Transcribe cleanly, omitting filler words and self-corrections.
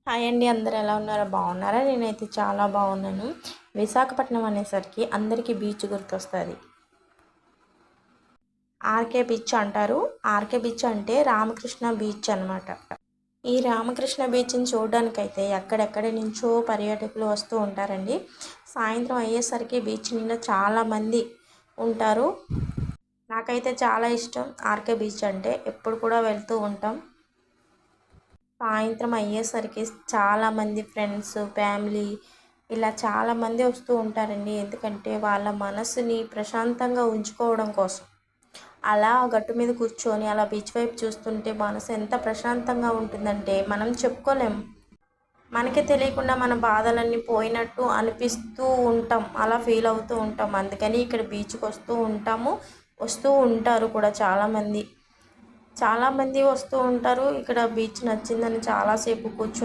Hi అండి, అందరూ ఎలా ఉన్నారో బాగున్నారా? నేనైతే చాలా బాగున్నాను. విశాఖపట్నం అనేసరికి అందరికీ బీచ్ గుర్తొస్తుంది. ఆర్కే బీచ్ అంటారు. ఆర్కే బీచ్ అంటే రామకృష్ణ బీచ్ అన్నమాట. ఈ రామకృష్ణ బీచ్ని చూడడానికైతే ఎక్కడెక్కడి నుంచో పర్యాటకులు వస్తూ ఉంటారండి. సాయంత్రం అయ్యేసరికి బీచ్ నిండా చాలామంది ఉంటారు. నాకైతే చాలా ఇష్టం ఆర్కే బీచ్ అంటే. ఎప్పుడు కూడా వెళ్తూ ఉంటాం. సాయంత్రం అయ్యేసరికి చాలామంది ఫ్రెండ్స్, ఫ్యామిలీ ఇలా చాలామంది వస్తూ ఉంటారండి. ఎందుకంటే వాళ్ళ మనసుని ప్రశాంతంగా ఉంచుకోవడం కోసం. అలా గట్టు మీద కూర్చొని అలా బీచ్ వైపు చూస్తుంటే మనసు ఎంత ప్రశాంతంగా ఉంటుందంటే మనం చెప్పుకోలేం. మనకే తెలియకుండా మన బాధలన్నీ పోయినట్టు అనిపిస్తూ ఉంటాం. అలా ఫీల్ అవుతూ ఉంటాం. అందుకని ఇక్కడ బీచ్కి వస్తూ ఉంటాము. వస్తూ ఉంటారు కూడా చాలామంది వస్తూ ఉంటారు. ఇక్కడ బీచ్ నచ్చిందని చాలాసేపు కూర్చొని